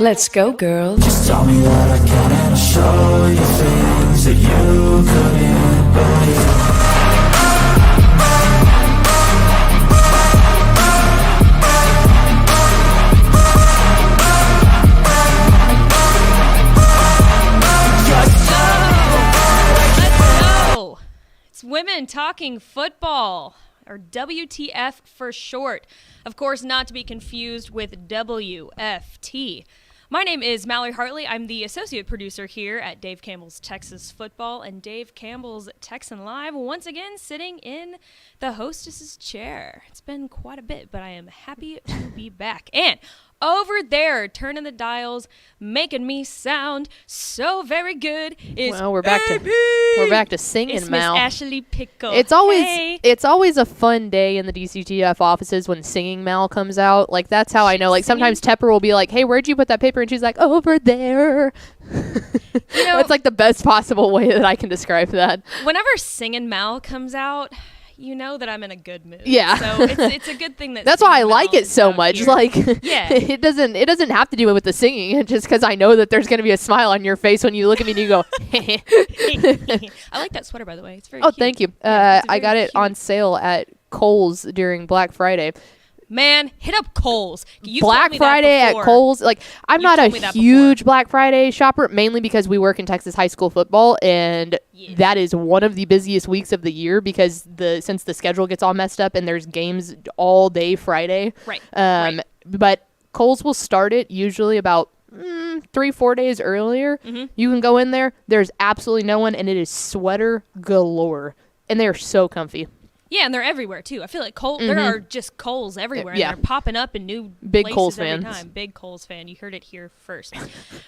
Let's go, girl. Just tell me that I can and I'll show you things that you couldn't believe. It's Women Talking Football, or WTF for short. Of course, not to be confused with WFT. My name is Mallory Hartley. I'm the associate producer here at Dave Campbell's Texas Football and Dave Campbell's Texan Live, once again sitting in the hostess's chair. It's been quite a bit, but I am happy to be back. And over there, turning the dials, making me sound so very good is we're back to singing, it's Mal. Miss Ashley Pickle. It's always a fun day in the DCTF offices when Singing Mal comes out. Like, that's how I know. Like, sometimes Tepper will be like, "Hey, where'd you put that paper?" And she's like, "Over there." You know, it's like the best possible way that I can describe that. Whenever Singing Mal comes out, you know that I'm in a good mood. Yeah. So it's a good thing that that's why I like it so much. Here. Like, yeah. it doesn't have to do with the singing. It's just because I know that there's going to be a smile on your face when you look at me and you go, I like that sweater, by the way. It's very cute. Thank you. Yeah, I got it on sale at Kohl's during Black Friday. Man, hit up Kohl's. Black Friday at Kohl's. Like, I'm not a huge Black Friday shopper, mainly because we work in Texas high school football, and that is one of the busiest weeks of the year because since the schedule gets all messed up and there's games all day Friday. Right. But Kohl's will start it usually about 3-4 days earlier. Mm-hmm. You can go in there. There's absolutely no one, and it is sweater galore, and they're so comfy. Yeah, and they're everywhere, too. I feel like there are just Kohl's everywhere. Yeah. And they're popping up in new Big places Kohl's every fans. time. Big Kohl's fan. You heard it here first.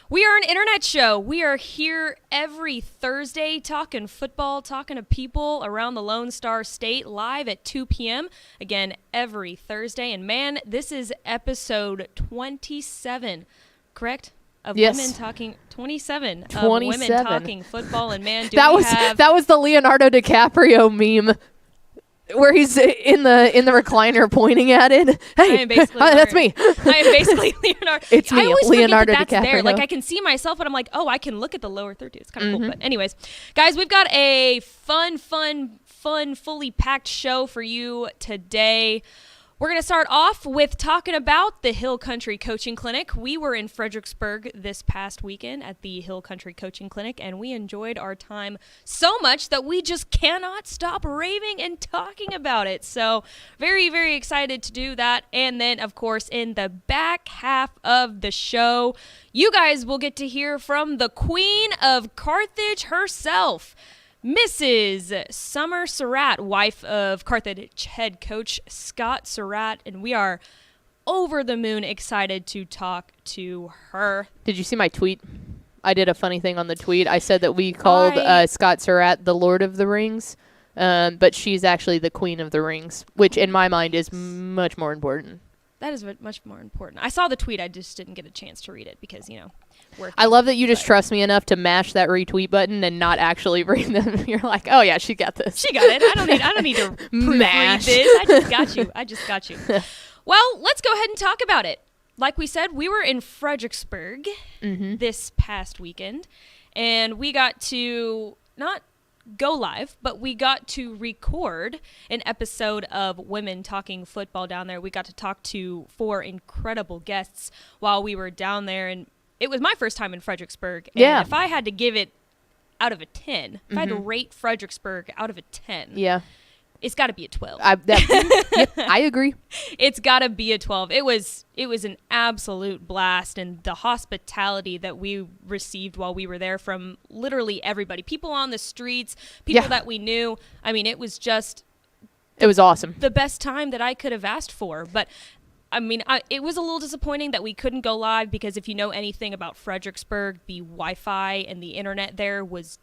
We are an internet show. We are here every Thursday talking football, talking to people around the Lone Star State live at 2 p.m. Again, every Thursday. And, man, this is episode 27, correct? Of women talking 27 of women talking football. And, man, that was the Leonardo DiCaprio meme. Where he's in the recliner pointing at it. Hey, that's me. I am basically Leonardo. It's me, I always Leonardo forget that's DiCaprio. there. Like, I can see myself, and I'm like, oh, I can look at the lower third. It's kind of cool. But anyways, guys, we've got a fun, fully packed show for you today. We're going to start off with talking about the Hill Country Coaching Clinic. We were in Fredericksburg this past weekend at the Hill Country Coaching Clinic, and we enjoyed our time so much that we just cannot stop raving and talking about it. So very, very excited to do that. And then, of course, in the back half of the show, you guys will get to hear from the Queen of Carthage herself, Mrs. Summer Surratt, wife of Carthage head coach Scott Surratt, and we are over the moon excited to talk to her. Did you see my tweet? I did a funny thing on the tweet. I said that we called Scott Surratt the Lord of the Rings, but she's actually the Queen of the Rings, which in my mind is much more important. That is much more important. I saw the tweet. I just didn't get a chance to read it because, working. I love that you just trust me enough to mash that retweet button and not actually read them. You're like, oh, yeah, she got this. She got it. I don't need to proofread this. I just got you. Well, let's go ahead and talk about it. Like we said, we were in Fredericksburg this past weekend, and we got to not go live, but we got to record an episode of Women Talking Football down there. We got to talk to 4 incredible guests while we were down there, and it was my first time in Fredericksburg. And if I had to give it out of a 10, if I had to rate Fredericksburg out of a 10, it's got to be a 12. I agree. It's got to be a 12. It was an absolute blast, and the hospitality that we received while we were there from literally everybody, people on the streets, people that we knew. I mean, it was awesome. The best time that I could have asked for. But I mean, it was a little disappointing that we couldn't go live because if you know anything about Fredericksburg, the Wi-Fi and the internet there was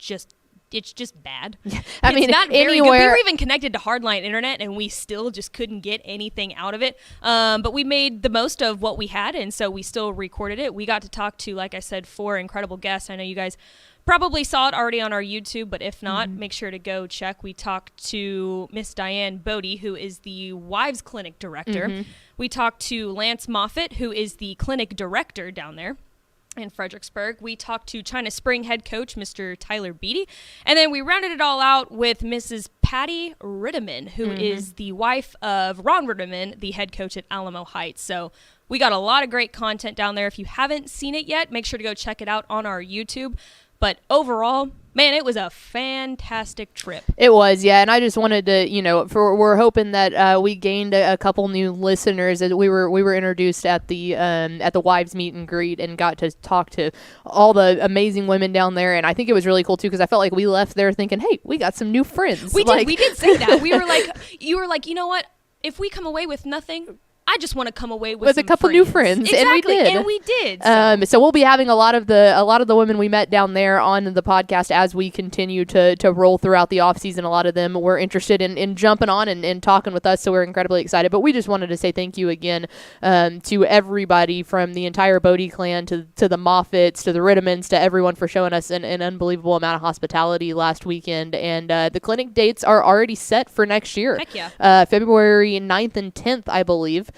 it's just bad. I mean, it's not very anywhere. good. We were even connected to hardline internet, and we still just couldn't get anything out of it. But we made the most of what we had, and so we still recorded it. We got to talk to, like I said, 4 incredible guests. I know you guys probably saw it already on our YouTube, but if not, make sure to go check. We talked to Miss Diane Bodie, who is the Wives Clinic Director. We talked to Lance Moffitt, who is the clinic director down there. in Fredericksburg. We talked to China Spring head coach, Mr. Tyler Beatty. And then we rounded it all out with Mrs. Patty Ritteman, who is the wife of Ron Ritteman, the head coach at Alamo Heights. So we got a lot of great content down there. If you haven't seen it yet, make sure to go check it out on our YouTube. But overall, man, it was a fantastic trip. It was, yeah. And I just wanted to, we're hoping that we gained a couple new listeners. As we were introduced at the wives meet and greet and got to talk to all the amazing women down there. And I think it was really cool too, because I felt like we left there thinking, hey, we got some new friends. We did say that. We were like, you were like, you know what? If we come away with nothing, I just want to come away with a couple new friends. Exactly, and we did. So we'll be having a lot of the women we met down there on the podcast as we continue to roll throughout the off season. A lot of them were interested in jumping on and talking with us, so we're incredibly excited. But we just wanted to say thank you again to everybody from the entire Bodie clan to the Moffats to the Rittemans to everyone for showing us an unbelievable amount of hospitality last weekend. And the clinic dates are already set for next year. Heck yeah. February 9th and 10th, I believe.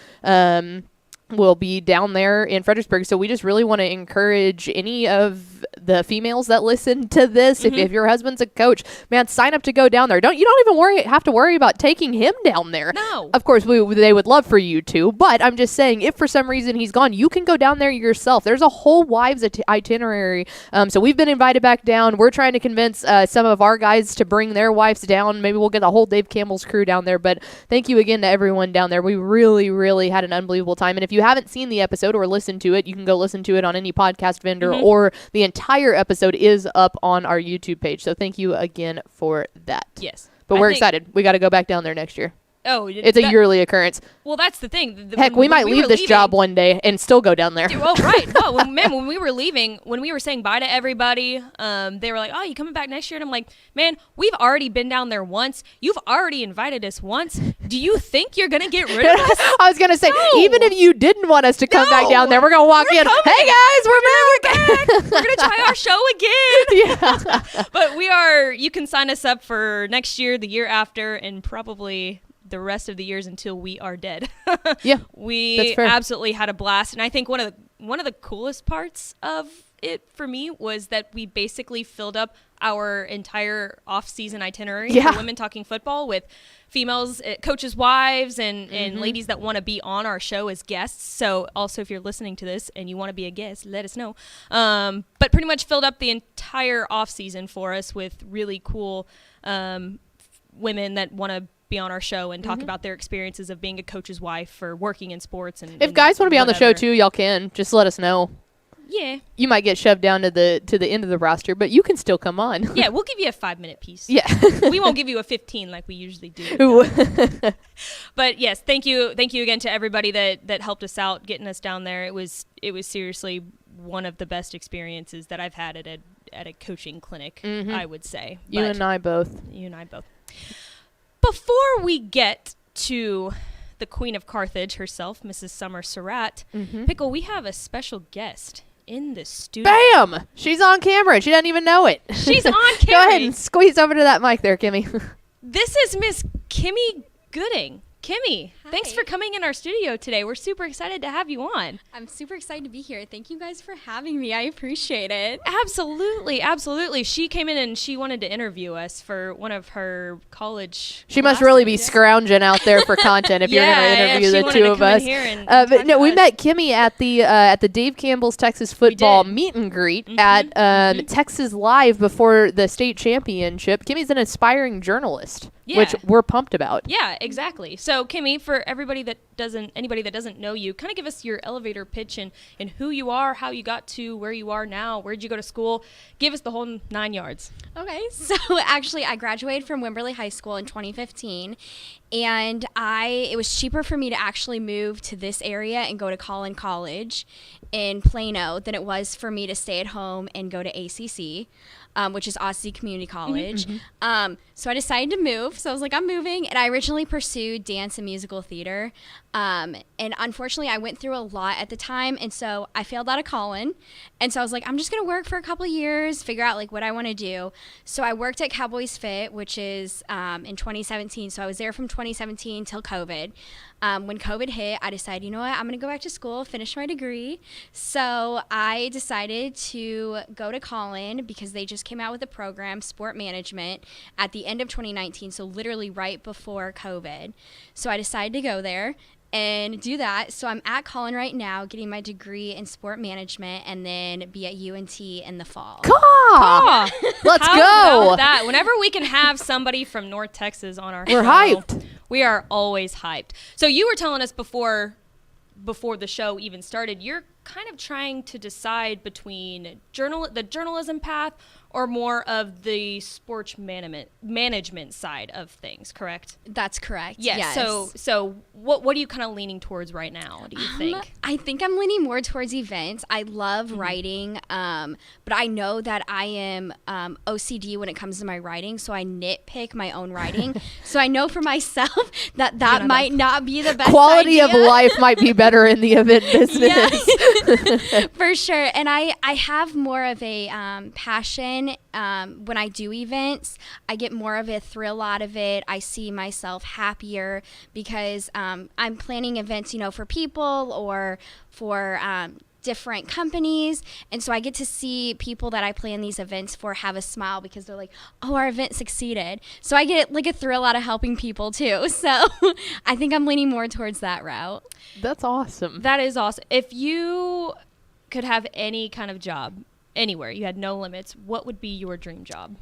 Will be down there in Fredericksburg. So we just really want to encourage any of the females that listen to this. If your husband's a coach, man, sign up to go down there. You don't even have to worry about taking him down there. No. Of course, they would love for you to, but I'm just saying, if for some reason he's gone, you can go down there yourself. There's a whole wives itinerary. So we've been invited back down. We're trying to convince some of our guys to bring their wives down. Maybe we'll get the whole Dave Campbell's crew down there. But thank you again to everyone down there. We really, really had an unbelievable time. And if you haven't seen the episode or listened to it, you can go listen to it on any podcast vendor, or the entire episode is up on our YouTube page. So thank you again for that. Yes. But we're excited. We got to go back down there next year. Oh, it's a yearly occurrence. Well, that's the thing. Heck, we might leave this job one day and still go down there. Oh, right. No, when we were leaving, when we were saying bye to everybody, they were like, "Oh, you coming back next year?" And I'm like, "Man, we've already been down there once. You've already invited us once. Do you think you're gonna get rid of us?" I was gonna say, even if you didn't want us to come back down there, we're gonna walk in. Coming. Hey guys, we're back. We're gonna try our show again. Yeah. But we are. You can sign us up for next year, the year after, and probably the rest of the years until we are dead. Yeah, we absolutely had a blast, and I think one of the coolest parts of it for me was that we basically filled up our entire off-season itinerary for Women Talking Football with females, coaches' wives, and ladies that want to be on our show as guests. So also, if you're listening to this and you want to be a guest, let us know. But pretty much filled up the entire off-season for us with really cool women that want to be on our show and talk about their experiences of being a coach's wife or working in sports. And if guys want to be on the show too, y'all can just let us know. Yeah, you might get shoved down to the end of the roster, but you can still come on. Yeah, we'll give you a 5-minute piece. Yeah, we won't give you a 15 like we usually do. But yes, thank you again to everybody that helped us out getting us down there. It was seriously one of the best experiences that I've had at a coaching clinic. I would say you and I both. Before we get to the Queen of Carthage herself, Mrs. Summer Surratt, Pickle, we have a special guest in the studio. Bam! She's on camera. She doesn't even know it. She's on camera. Go ahead and squeeze over to that mic there, Kimmy. This is Miss Kimmy Gooding. Kimmy, thanks for coming in our studio today. We're super excited to have you on. I'm super excited to be here. Thank you guys for having me. I appreciate it. Absolutely, absolutely. She came in and she wanted to interview us for one of her college She must really be scrounging out there for content if you're going to interview the two of us. But no, we met Kimmy at the Dave Campbell's Texas football meet and greet at Texas Live before the state championship. Kimmy's an aspiring journalist. Yeah. Which we're pumped about. Yeah, exactly. So, Kimmy, for anybody that doesn't know you, kind of give us your elevator pitch and who you are, how you got to where you are now, where'd you go to school? Give us the whole 9 yards. Okay, so actually I graduated from Wimberley High School in 2015, and it was cheaper for me to actually move to this area and go to Collin College in Plano than it was for me to stay at home and go to ACC. Which is Aussie Community College. So I decided to move. So I was like, I'm moving. And I originally pursued dance and musical theater. And unfortunately, I went through a lot at the time. And so I failed out of Collin. And so I was like, I'm just going to work for a couple of years, figure out like what I want to do. So I worked at Cowboys Fit, which is in 2017. So I was there from 2017 till COVID. when COVID hit, I decided, you know what, I'm going to go back to school, finish my degree. So I decided to go to Collin because they just came out with a program, sport management, at the end of 2019, so literally right before COVID. So I decided to go there and do that. So I'm at Collin right now getting my degree in sport management and then be at UNT in the fall. Let's How go. about that? Whenever we can have somebody from North Texas on our We're show, hyped. we are always hyped. So you were telling us before the show even started, you're kind of trying to decide between the journalism path or more of the sports management side of things, correct? That's correct. Yes. So what are you kind of leaning towards right now, do you think? I think I'm leaning more towards events. I love writing, but I know that I am OCD when it comes to my writing, so I nitpick my own writing. So I know for myself that might not be the best Quality idea. of life might be better in the event business. For sure. And I have more of a passion when I do events. I get more of a thrill out of it. I see myself happier because I'm planning events, for people or for different companies, and so I get to see people that I plan these events for have a smile because they're like, oh, our event succeeded. So I get like a thrill out of helping people too. So I think I'm leaning more towards that route. That's awesome. That is awesome. If you could have any kind of job anywhere, you had no limits, what would be your dream job?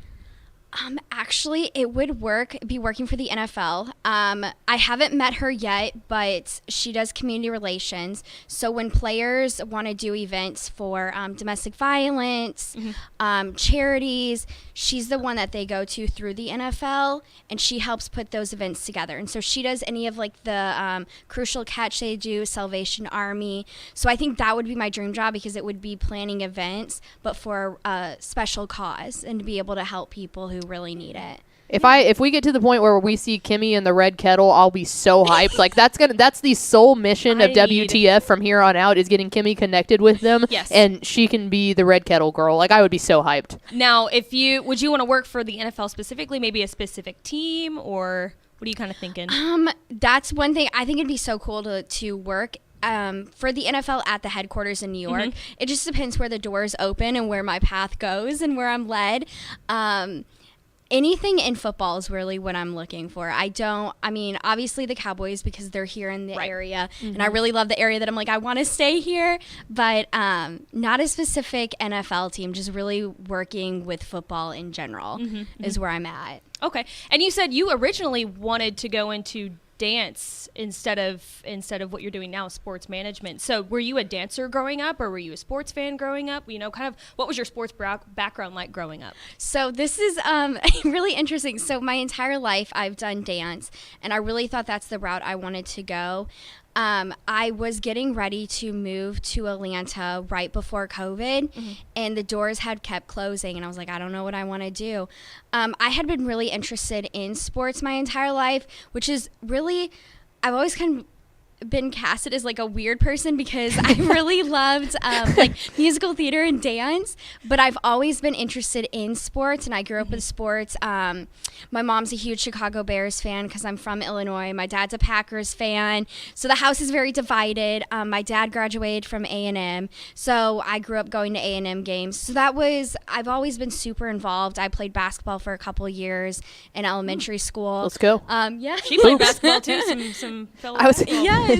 Actually, it would be working for the NFL. I haven't met her yet, but she does community relations. So when players want to do events for domestic violence, charities, she's the one that they go to through the NFL, and she helps put those events together. And so she does any of like the Crucial Catch they do, Salvation Army. So I think that would be my dream job because it would be planning events, but for a special cause and to be able to help people who really need it. If we get to the point where we see Kimmy in the red kettle, I'll be so hyped. Like that's the sole mission of WTF from here on out is getting Kimmy connected with them. Yes. And she can be the red kettle girl. Like I would be so hyped. Now, would you want to work for the NFL specifically, maybe a specific team, or what are you kind of thinking? That's one thing. I think it'd be so cool to work for the NFL at the headquarters in New York. It just depends where the doors open and where my path goes and where I'm led. Anything in football is really what I'm looking for. Obviously the Cowboys because they're here in the area, and I really love the area that I'm like, I want to stay here, but not a specific NFL team, just really working with football in general is where I'm at. Okay. And you said you originally wanted to go into dance instead of what you're doing now, sports management. So were you a dancer growing up, or were you a sports fan growing up? Kind of what was your sports background like growing up? So this is really interesting. So my entire life I've done dance, and I really thought that's the route I wanted to go. I was getting ready to move to Atlanta right before COVID, and the doors had kept closing, and I was like, I don't know what I want to do. I had been really interested in sports my entire life, which is really, I've always kind of been casted as like a weird person because I really loved like musical theater and dance, but I've always been interested in sports, and I grew up with sports. My mom's a huge Chicago Bears fan because I'm from Illinois. My dad's a Packers fan, so the house is very divided. My dad graduated from A&M, so I grew up going to A&M games. So I've always been super involved. I played basketball for a couple years in elementary school. Let's go. Yeah, she played basketball too. Some fellow basketball. Yes.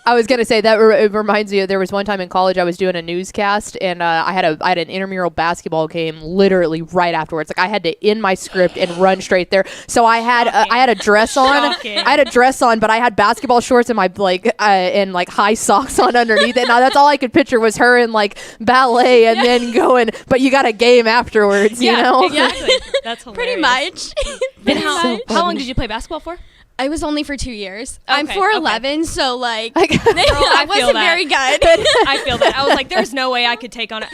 I was gonna say that it reminds me. There was one time in college I was doing a newscast, and I had an intramural basketball game literally right afterwards. Like I had to end my script and run straight there. So I had a dress on. Shocking. I had a dress on, but I had basketball shorts and my and high socks on underneath it. Now that's all I could picture was her in like ballet and then going. But you got a game afterwards, you know? Exactly. That's hilarious. Pretty much. Then how long did you play basketball for? I was only for 2 years. Okay, I'm 4'11", so like Girl, I wasn't very good. I feel that. I was like, there's no way I could take on it.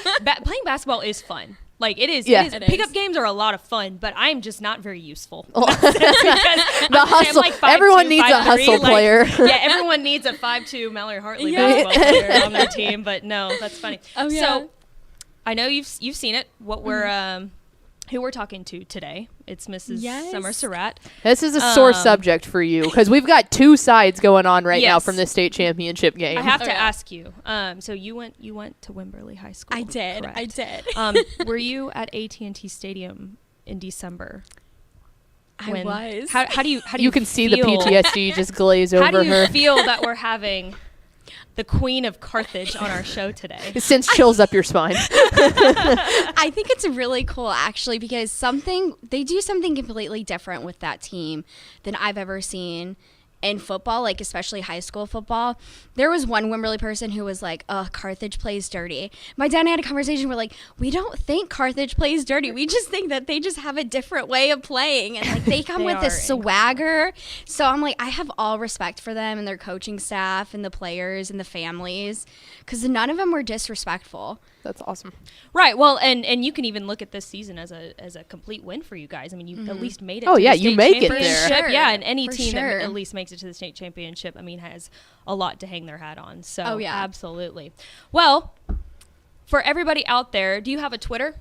Playing basketball is fun. Like it is. Yeah. It is. Pickup games are a lot of fun, but I'm just not very useful. The hustle. Everyone needs a hustle player. Yeah, everyone needs a 5'2" Mallory Hartley basketball player on their team. But no, that's funny. Oh, yeah. So I know you've seen it. What we're who we're talking to today It's Mrs. Yes. Summer Surratt. This is a sore subject for you because we've got two sides going on right now Yes. from the state championship game. I have to ask you. So you went to Wimberley High School. I did. correct? I did. Were you at AT&T Stadium in December? I was. How do you You can see the feel- PTSD just glaze How over do you her. feel that we're having the Queen of Carthage on our show today? It sends chills up your spine. I think it's really cool actually because they do something completely different with that team than I've ever seen in football, like especially high school football. There was one Wimberley person who was like, Carthage plays dirty. My dad and I had a conversation. We're like, we don't think Carthage plays dirty. We just think that they just have a different way of playing. And like they come with this swagger. So I'm like, I have all respect for them and their coaching staff and the players and the families because none of them were disrespectful. That's awesome. Right. Well, and you can even look at this season as a complete win for you guys. I mean, you at least made it. Oh, to yeah, the you state make it championship. there. Sure. Yeah, and any For team that sure. at least makes it to the state championship, I mean, has a lot to hang their hat on. So, Oh, yeah. absolutely. Well, for everybody out there, do you have a Twitter?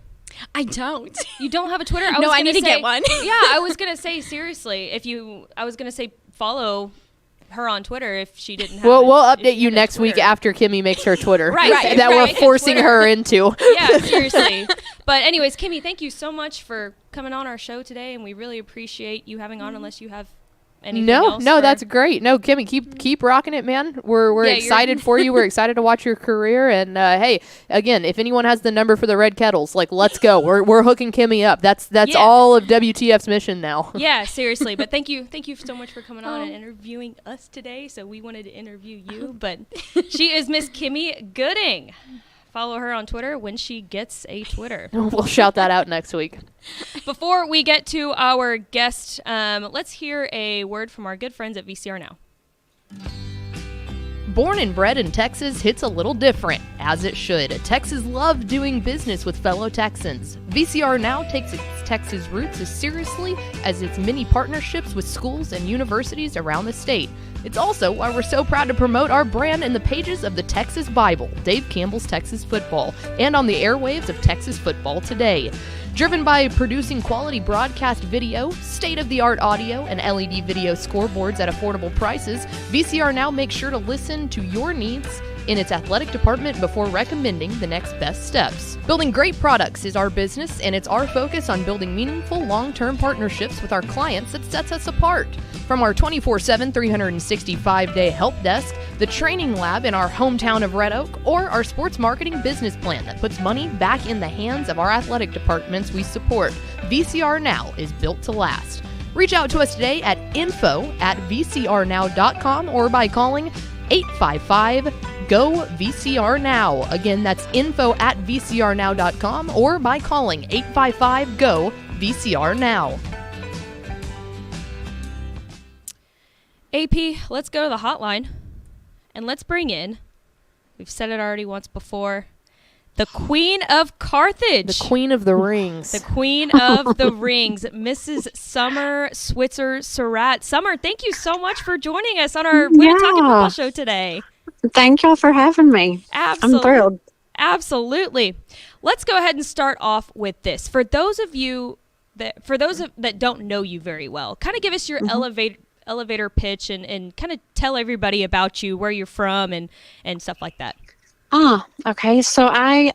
I don't. You don't have a Twitter? No, I need to get one. Yeah, I was gonna say seriously. I was gonna say follow her on Twitter if she didn't have. We'll if update she you had next week Twitter. after Kimmy makes her Twitter. Right, That we're right. forcing Twitter. her into. Yeah, seriously. But anyways, Kimmy, thank you so much for coming on our show today, and we really appreciate you having on. Unless you have anything else. No, for- that's great. No, Kimmy, keep rocking it, man. We're Yeah, you're- excited for you. We're excited to watch your career. And hey, again, if anyone has the number for the Red Kettles, like, let's go. We're hooking Kimmy up. That's Yeah. all of WTF's mission now. Yeah, seriously. But thank you so much for coming on and interviewing us today. So we wanted to interview you, but she is Miss Kimmy Gooding. Follow her on Twitter when she gets a Twitter. We'll shout that out next week. Before we get to our guest, let's hear a word from our good friends at VCR Now. Born and bred in Texas hits a little different, as it should. Texas loves doing business with fellow Texans. VCR Now takes its Texas roots as seriously as its many partnerships with schools and universities around the state. It's also why we're so proud to promote our brand in the pages of the Texas Bible, Dave Campbell's Texas Football, and on the airwaves of Texas Football Today. Driven by producing quality broadcast video, state-of-the-art audio, and LED video scoreboards at affordable prices, VCR Now makes sure to listen to your needs in its athletic department before recommending the next best steps. Building great products is our business, and it's our focus on building meaningful long-term partnerships with our clients that sets us apart. From our 24/7, 365-day help desk, the training lab in our hometown of Red Oak, or our sports marketing business plan that puts money back in the hands of our athletic departments we support, VCR Now is built to last. Reach out to us today at info@vcrnow.com or by calling 855-GO-VCR-NOW. Again, that's info@vcrnow.com or by calling 855-GO-VCR-NOW. AP, let's go to the hotline and let's bring in, we've said it already once before, the Queen of Carthage. The Queen of the Rings. The Queen of the Rings, Mrs. Summer Switzer Surratt. Summer, thank you so much for joining us on our Women Talking Football show today. Thank y'all for having me. I'm thrilled. Absolutely. Let's go ahead and start off with this. For those of you that don't know you very well, kind of give us your elevator pitch and kind of tell everybody about you, where you're from, and stuff like that. Okay. So I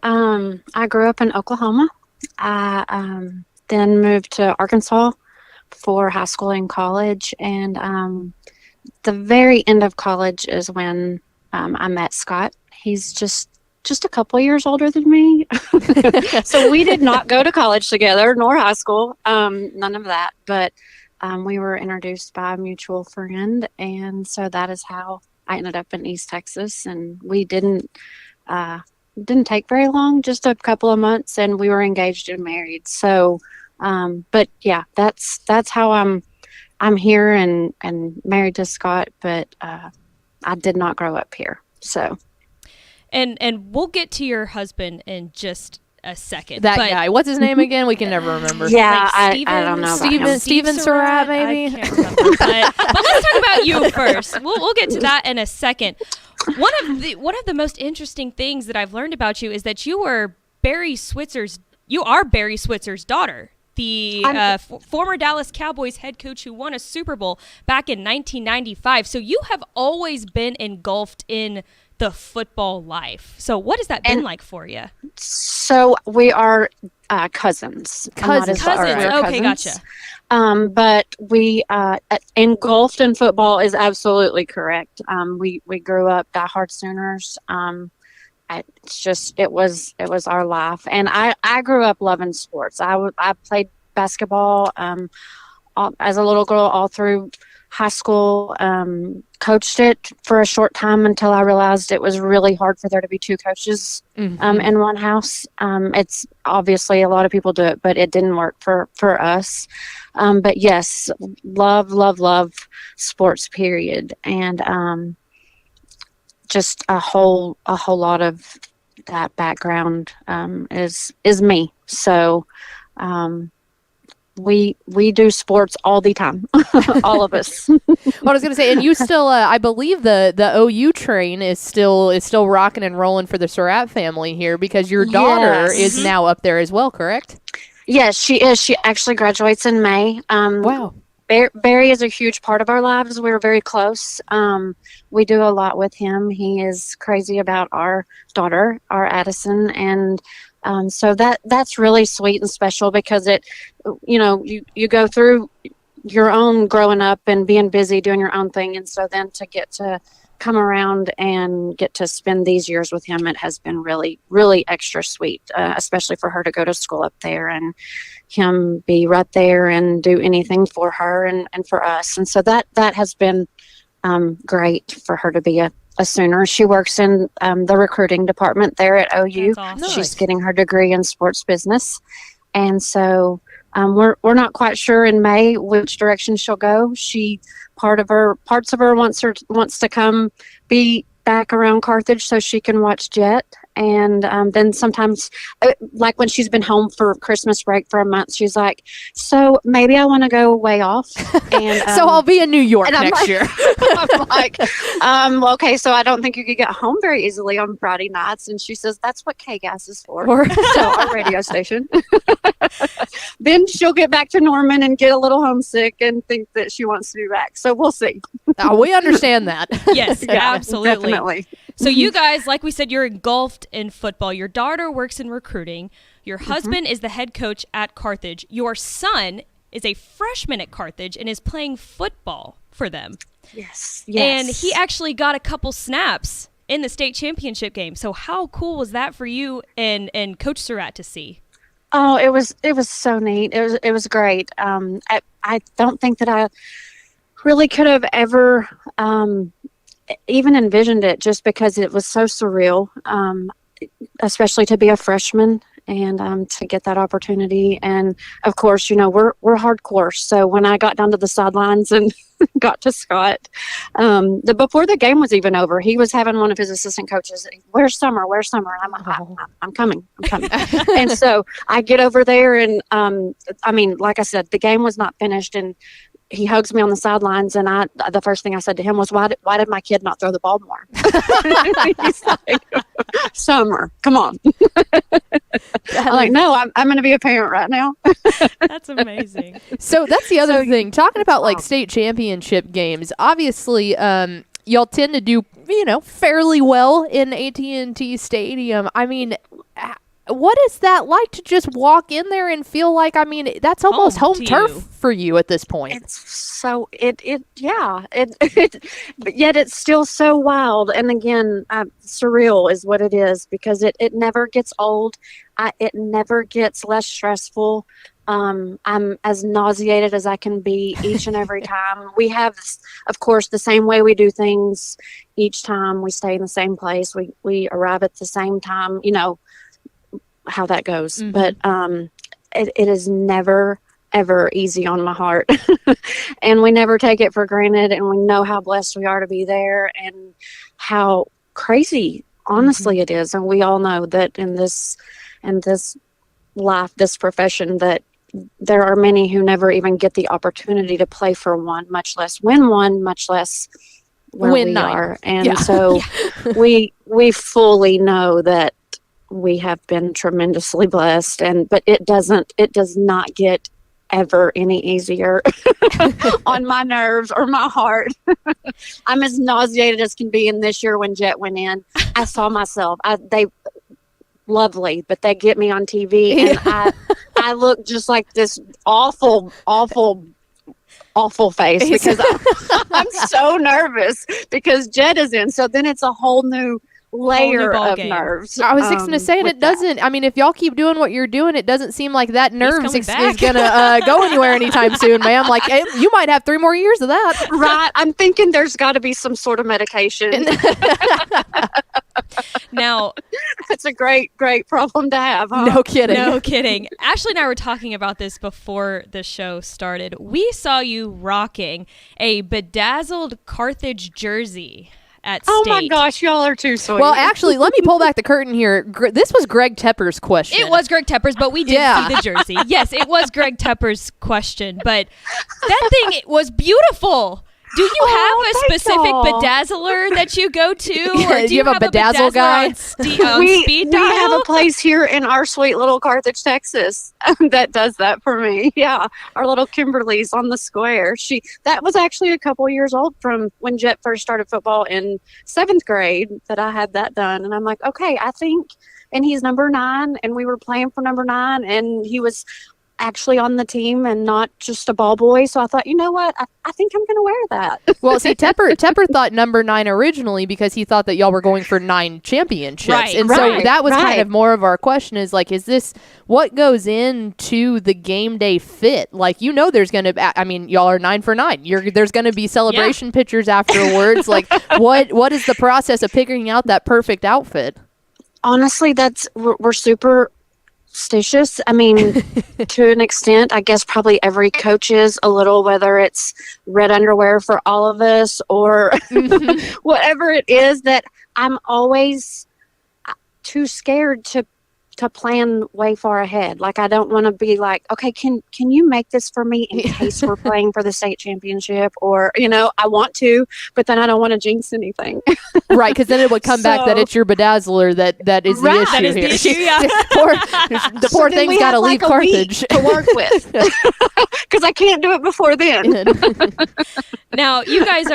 grew up in Oklahoma. I then moved to Arkansas for high school and college, and the very end of college is when I met Scott. He's just a couple of years older than me. So we did not go to college together, nor high school, none of that. But we were introduced by a mutual friend, and so that is how I ended up in East Texas. And we didn't take very long, just a couple of months, and we were engaged and married. So, but yeah, that's how I'm here and married to Scott. But I did not grow up here. So, and we'll get to your husband in just a second. That guy. What's his name again? We can never remember. Yeah, Like I don't know about him. Steven Surratt, maybe? I can't remember. but let's talk about you first. We'll get to that in a second. One of the most interesting things that I've learned about you is that you are Barry Switzer's daughter. the former Dallas Cowboys head coach who won a Super Bowl back in 1995. So you have always been engulfed in the football life. So what has that been like for you? So we are cousins. Cousins. Okay, gotcha. But we engulfed in football is absolutely correct. We grew up diehard Sooners. It was our life, and I grew up loving sports. I played basketball as a little girl all through high school. Coached it for a short time until I realized it was really hard for there to be two coaches in one house. It's obviously a lot of people do it, but it didn't work for us. But yes, love sports, period. And just a whole lot of that background is me. So we do sports all the time, all of us. Well, I was going to say, and you still, I believe the OU train is still rocking and rolling for the Surratt family here, because your daughter is now up there as well, correct? Yes, she is. She actually graduates in May. Wow. Barry is a huge part of our lives. We're very close. We do a lot with him. He is crazy about our daughter, our Addison, and so that's really sweet and special, because you go through your own growing up and being busy doing your own thing, and so then to get to come around and get to spend these years with him, it has been really, really extra sweet, especially for her to go to school up there and him be right there and do anything for her and for us. And so that has been great for her to be a Sooner. She works in the recruiting department there at OU. That's awesome. She's getting her degree in sports business. And so we're not quite sure in May which direction she'll go. Parts of her wants to come be back around Carthage so she can watch Jet. And then sometimes, like when she's been home for Christmas break for a month, she's like, so maybe I want to go way off. And so I'll be in New York next year. I'm like, okay, so I don't think you could get home very easily on Friday nights. And she says, that's what K-Gas is for. So our radio station. Then she'll get back to Norman and get a little homesick and think that she wants to be back. So we'll see. We understand that. Yes, absolutely. Definitely. So you guys, like we said, you're engulfed in football. Your daughter works in recruiting. Your husband is the head coach at Carthage. Your son is a freshman at Carthage and is playing football for them. Yes. And he actually got a couple snaps in the state championship game. So how cool was that for you and Coach Surratt to see? Oh, it was so neat. It was great. I don't think that I really could have ever even envisioned it, just because it was so surreal, especially to be a freshman and to get that opportunity. And of course, we're hardcore. So when I got down to the sidelines and got to Scott, before the game was even over, he was having one of his assistant coaches, where's Summer? And I'm like, I'm coming. And so I get over there and, like I said, the game was not finished, and he hugs me on the sidelines, and the first thing I said to him was, why did my kid not throw the ball more? He's like, Summer, come on. I'm like, no, I'm going to be a parent right now. That's amazing. So that's the other thing. Talking about like state championship games, obviously y'all tend to do, fairly well in AT&T Stadium. I mean, what is that like to just walk in there and feel like, that's almost home turf for you at this point? It's so, but yet it's still so wild. And again, surreal is what it is, because it never gets old. It never gets less stressful. I'm as nauseated as I can be each and every time. We have, of course, the same way we do things each time. We stay in the same place. We arrive at the same time, how that goes. Mm-hmm. But it is never ever easy on my heart. And we never take it for granted, and we know how blessed we are to be there and how crazy honestly it is. And we all know that in this life, this profession, that there are many who never even get the opportunity to play for one, much less win one, much less win we are. And so we fully know that we have been tremendously blessed, but it does not get ever any easier on my nerves or my heart. I'm as nauseated as can be. And this year when Jet went in, I saw myself. They lovely, but they get me on TV and I look just like this awful face because I'm so nervous because Jet is in. So then it's a whole new layer of nerves. I was fixing to say, and it doesn't. I mean, if y'all keep doing what you're doing, it doesn't seem like that nerves is gonna go anywhere anytime soon, ma'am. Like, hey, you might have 3 more years of that. Right. I'm thinking there's got to be some sort of medication. Now, it's a great problem to have. Huh? No kidding. No kidding. Ashley and I were talking about this before the show started. We saw you rocking a bedazzled Carthage jersey at State. Oh my gosh, y'all are too sweet. Well, actually, let me pull back the curtain here. This was Greg Tepper's question. It was Greg Tepper's, but we did see the jersey. Yes, it was Greg Tepper's question, but that thing was beautiful. Do you have a specific bedazzler that you go to? Or do you have a bedazzle guy? On speed dial? We have a place here in our sweet little Carthage, Texas that does that for me. Yeah. Our little Kimberly's on the square. That was actually a couple years old from when Jet first started football in 7th grade that I had that done. And I'm like, okay, I think, and he's number 9 and we were playing for number 9 and he was actually on the team and not just a ball boy. So I thought, you know what? I think I'm going to wear that. Well, see, Tepper thought number 9 originally because he thought that y'all were going for 9 championships. Right, and so that was kind of more of our question is like, is this what goes into the game day fit? Like, there's going to, I mean, y'all are 9 for 9. There's going to be celebration pictures afterwards. Like, what is the process of figuring out that perfect outfit? Honestly, we're super superstitious. I mean, to an extent, I guess probably every coach is a little, whether it's red underwear for all of us or whatever it is, that I'm always too scared to plan way far ahead. Like, I don't want to be like, okay, can you make this for me in case we're playing for the state championship? Or, I want to, but then I don't want to jinx anything. Right, because then it would come back that it's your bedazzler that is the issue that is here. The issue, yeah. the poor thing's got to leave Carthage to work with, because I can't do it before then. Now, you guys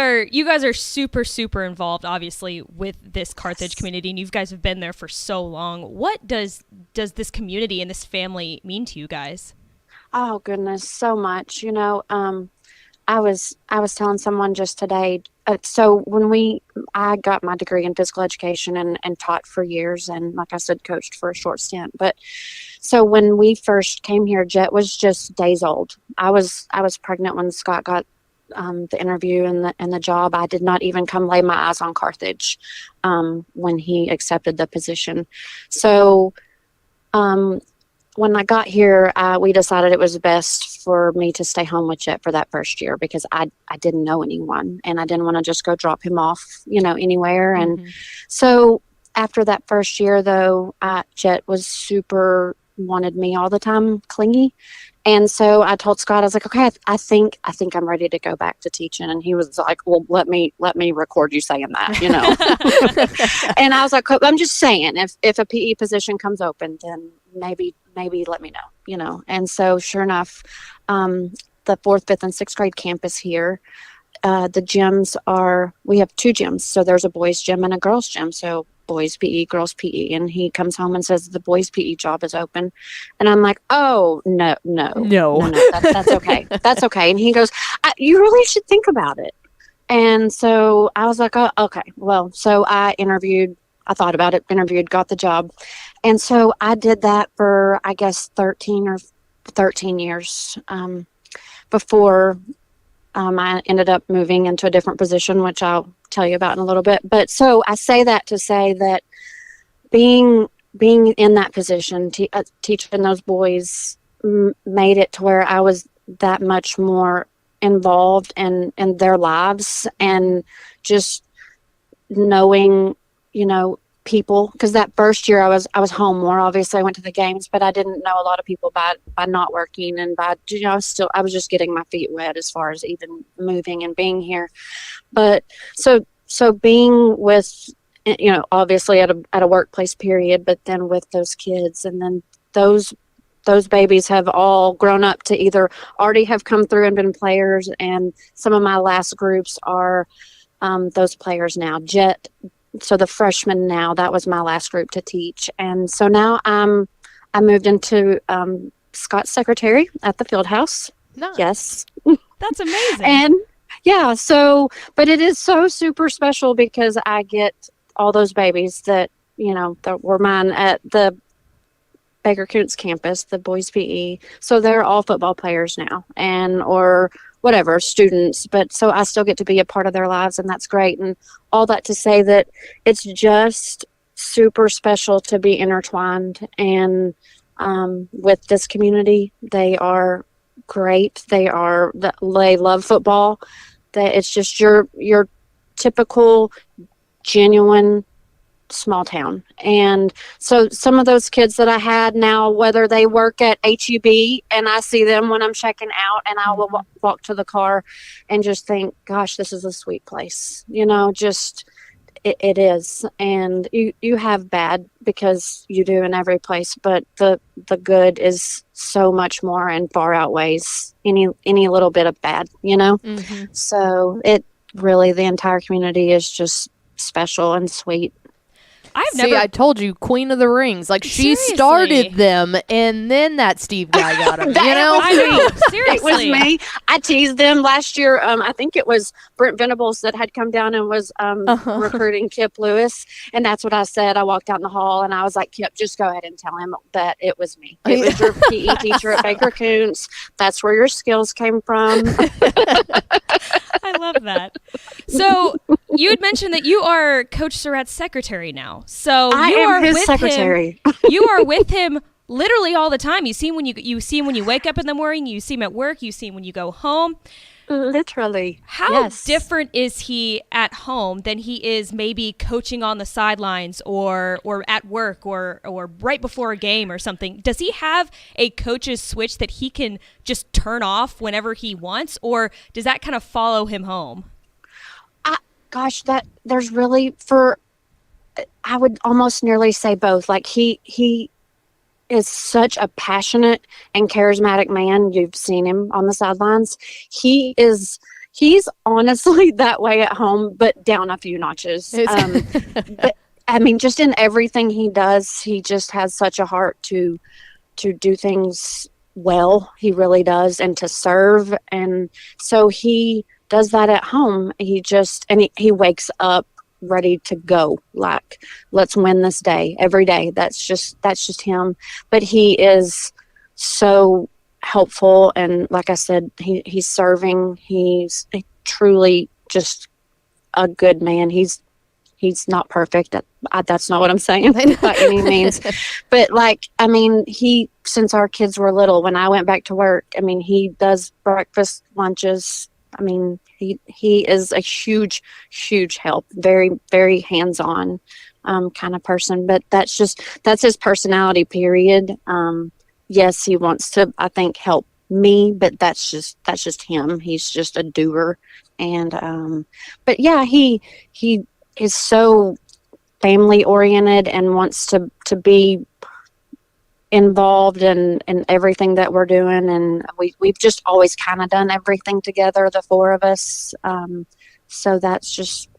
are super, super involved, obviously, with this Carthage community, and you guys have been there for so long. What does this community and this family mean to you guys? Oh goodness, so much. I was telling someone just today. So when I got my degree in physical education and taught for years, and like I said, coached for a short stint. But so when we first came here, Jet was just days old. I was pregnant when Scott got the interview and the job. I did not even come lay my eyes on Carthage when he accepted the position. So when I got here, we decided it was best for me to stay home with Jet for that first year because I didn't know anyone and I didn't want to just go drop him off, anywhere. And so after that first year, though, Jet was wanted me all the time, clingy. And so I told Scott, I was like, okay, I think I'm ready to go back to teaching. And he was like, well, let me record you saying that, And I was like, I'm just saying, if a PE position comes open, then maybe let me know, And so sure enough, the 4th, 5th, and 6th grade campus here, the gyms we have 2 gyms. So there's a boys gym and a girls gym. So boys PE, girls PE, and he comes home and says the boys PE job is open, and I'm like, oh no, that's okay, that's okay. And he goes, you really should think about it. And so I was like, oh, okay, well, so I thought about it, interviewed, got the job, and so I did that for I guess 13 years before I ended up moving into a different position, which I'll tell you about in a little bit. But so I say that to say that being in that position, teaching those boys made it to where I was that much more involved in their lives and just knowing, people, because that first year I was home more. Obviously I went to the games, but I didn't know a lot of people by not working and by I was just getting my feet wet as far as even moving and being here. But so being obviously at a workplace period, but then with those kids, and then those babies have all grown up to either already have come through and been players, and some of my last groups are those players now. So the freshmen now, that was my last group to teach. And so now I moved into Scott's secretary at the field house. Nice. Yes. That's amazing. And yeah, but it is so super special because I get all those babies that were mine at the Baker Coontz campus, the boys PE. So they're all football players now, or whatever, students. But so I still get to be a part of their lives, and that's great. And all that to say that it's just super special to be intertwined and with this community. They are great. They love football. That it's just your typical, genuine small town. And so some of those kids that I had now, whether they work at HEB and I see them when I'm checking out, and I will walk to the car and just think, gosh, this is a sweet place. It is. And you have bad, because you do in every place, but the good is so much more and far outweighs any little bit of bad, So it really, the entire community is just special and sweet. I told you, Queen of the Rings. Like, she started them, and then that Steve guy got them. I know. Seriously, it was me. I teased them last year. I think it was Brent Venables that had come down and was recruiting Kip Lewis, and that's what I said. I walked out in the hall, and I was like, Kip, just go ahead and tell him that it was me. It was your PE teacher at Baker Coontz. That's where your skills came from. I love that. So you had mentioned that you are Coach Surratt's secretary now. So I am his secretary. You are with him literally all the time. You see him when you wake up in the morning. You see him at work. You see him when you go home. Literally. How different is he at home than he is maybe coaching on the sidelines or at work or right before a game or something? Does he have a coach's switch that he can just turn off whenever he wants, or does that kind of follow him home? Gosh, that there's really, I would almost nearly say both. Like he is such a passionate and charismatic man. You've seen him on the sidelines. He's honestly that way at home, but down a few notches. But I mean, just in everything he does, he just has such a heart to do things well. He really does, and to serve. And so he does that at home. He wakes up ready to go, like, let's win this day every day. That's just him. But he is so helpful, and like I said, he's serving. He's truly just a good man. He's not perfect. That's not what I'm saying by any means. But since our kids were little, when I went back to work, he does breakfast, lunches. He is a huge, huge help. Very, very hands-on kind of person. But that's his personality, period. Yes, he wants to, I think, help me, but that's just him. He's just a doer. And but yeah, he is so family oriented and wants to be involved in everything that we're doing, and we've just always kind of done everything together, the four of us. So that's just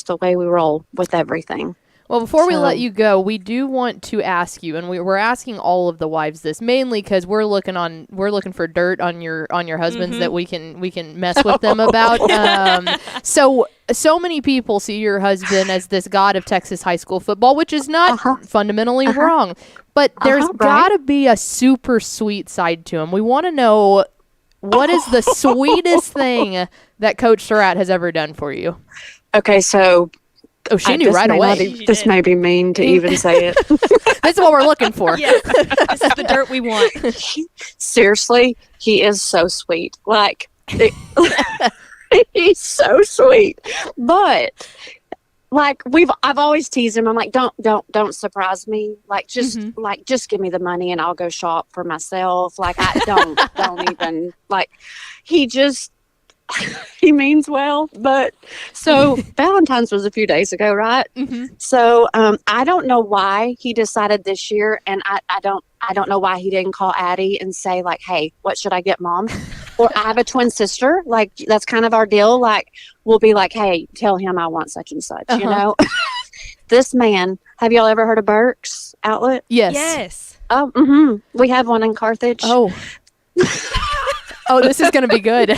the way we roll with everything. Well, before we let you go, we do want to ask you, and we're asking all of the wives this, mainly because we're looking for dirt on your husbands that we can mess with them about. So many people see your husband as this god of Texas high school football, which is not fundamentally wrong, but there's got to be a super sweet side to him. We want to know, what is the sweetest thing that Coach Surratt has ever done for you? Okay, so. Oh, she knew right away. This may be mean to even say it. This is what we're looking for. Yes, this is the dirt we want. Seriously, he is so sweet. He's so sweet. But I've always teased him. I'm like, don't surprise me. Just give me the money and I'll go shop for myself. I don't even he just. he means well, but so Valentine's was a few days ago, right? Mm-hmm. So I don't know why he decided this year, and I don't know why he didn't call Addie and say like, hey, what should I get Mom? Or I have a twin sister, like that's kind of our deal. Like we'll be like, hey, tell him I want such and such, you know. This man, have y'all ever heard of Burke's Outlet? Yes. Oh, mm-hmm. We have one in Carthage. Oh. Oh, this is going to be good.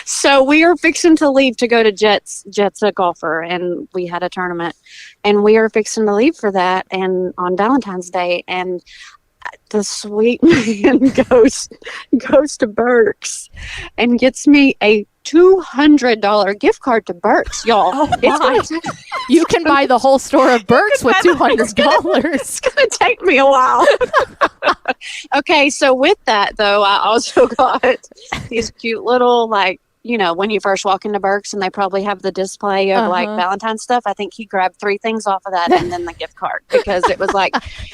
So we are fixing to leave to go to Jets. Jets a golfer, and we had a tournament, and we are fixing to leave for that, and on Valentine's Day, and the sweet man goes to Burke's and gets me a $200 gift card to Burke's, y'all. Oh, my. You can buy the whole store of Burke's with $200. It's going to take me a while. Okay, so with that, though, I also got these cute little, like, you know, when you first walk into Burke's and they probably have the display of like Valentine's stuff. I think he grabbed 3 things off of that and then the gift card, because it was like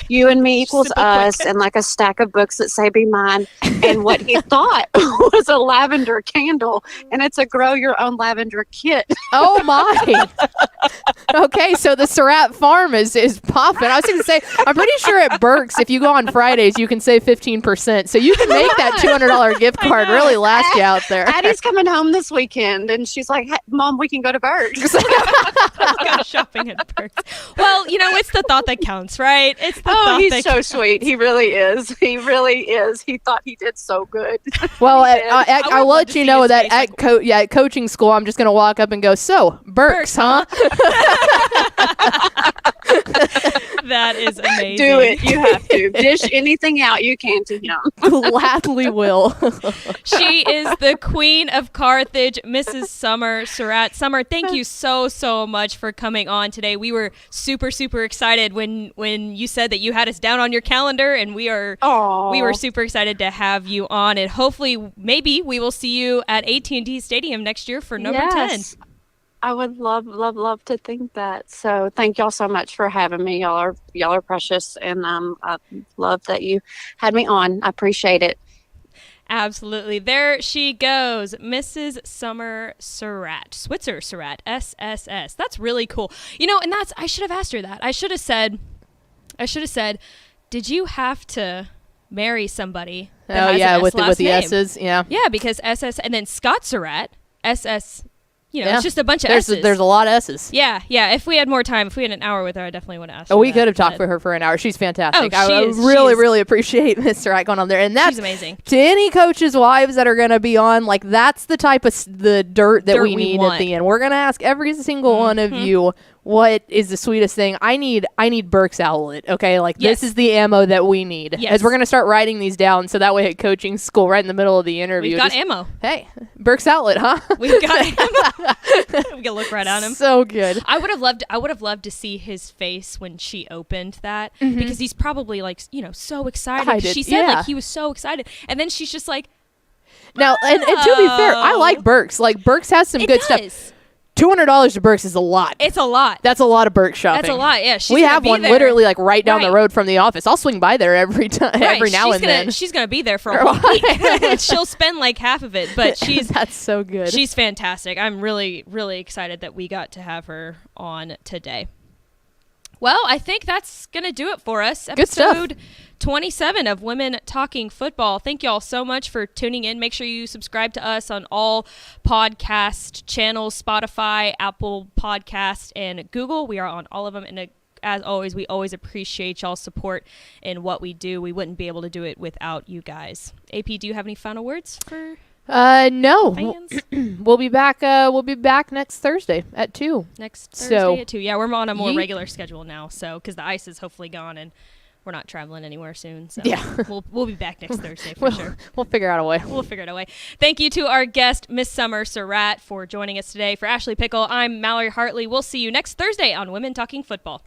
you and me equals us and like a stack of books that say be mine. And what he thought was a lavender candle, and it's a grow your own lavender kit. Oh my. Okay, so the Surratt farm is popping. I was going to say, I'm pretty sure at Burke's, if you go on Fridays, you can save 15%. So you can make that $200 gift card really last you out there. Addie's coming home this weekend, and she's like, hey, Mom, we can go to Burke's. Go shopping at Burke's. Well, you know, it's the thought that counts, right? It's the thought he's that so counts. sweet. He really is. He really is. He thought he did so good. Well, I I'll would love let to you see know his that face, at at coaching school, I'm just going to walk up and go, so, Burke's, huh? That is amazing. Do it. You have to. Dish anything out you can to him. Gladly will. She is the queen of Carthage, Mrs. Summer Surratt. Summer, thank you so much for coming on today. We were super excited when you said that you had us down on your calendar, and we were super excited to have you on, and hopefully maybe we will see you at AT&T Stadium next year for number 10. I would love to think that. So thank y'all so much for having me. Y'all are precious, and I love that you had me on. I appreciate it. Absolutely. There she goes, Mrs. Summer Surratt. Switzer Surratt, SSS. That's really cool. You know, and I should have asked her that. I should have said, did you have to marry somebody that has an S with last the name? S's, yeah. Yeah, because SS, and then Scott Surratt, SS. You know, Yeah. it's just a bunch of S's. There's a lot of S's. Yeah. If we had more time, if we had an hour with her, I definitely would ask her. Oh, we that, could have talked but- for her for an hour. She's fantastic. Oh, she I is. really appreciate Mr. Wright going on there. And that's She's amazing. to any coaches' wives that are going to be on, like, that's the type of the dirt that we need want. at the end. We're going to ask every single one of you, what is the sweetest thing? I need Burke's Outlet, okay? Like, Yes. this is the ammo that we need. Yes. As we're going to start writing these down, so that way at coaching school, right in the middle of the interview. We've got just, ammo. hey, Burke's Outlet, huh? We've got ammo. We can look right on him. So good. I would have loved to see his face when she opened that, because he's probably like, you know, so excited. 'Cause Excited, She said yeah. like he was so excited, and then she's just like, Now, and to be fair, I like Burke's. Like, Burke's has some it good does. stuff. $200 to Burke's is a lot. It's a lot. That's a lot of Burke shopping. That's a lot. Yeah, she's we gonna have be one there. literally like right down the Right. road from the office. I'll swing by there every time, Right, every now she's and gonna, then. She's gonna be there for a whole week. She'll spend like half of it, but That's so good. she's fantastic. I'm really excited that we got to have her on today. Well, I think that's going to do it for us. Good stuff. Episode 27 of Women Talking Football. Thank you all so much for tuning in. Make sure you subscribe to us on all podcast channels, Spotify, Apple Podcast, and Google. We are on all of them. And as always, we always appreciate y'all's support in what we do. We wouldn't be able to do it without you guys. AP, do you have any final words for no. fans? We'll be back. We'll be back next Thursday at 2. Next So, Thursday at 2. Yeah, we're on a more yeet. regular schedule now, so because the ice is hopefully gone and we're not traveling anywhere soon. So Yeah. we'll be back next Thursday for sure. We'll figure out a way. We'll figure it out a way. Thank you to our guest, Miss Summer Surratt, for joining us today. For Ashley Pickle, I'm Mallory Hartley. We'll see you next Thursday on Women Talking Football.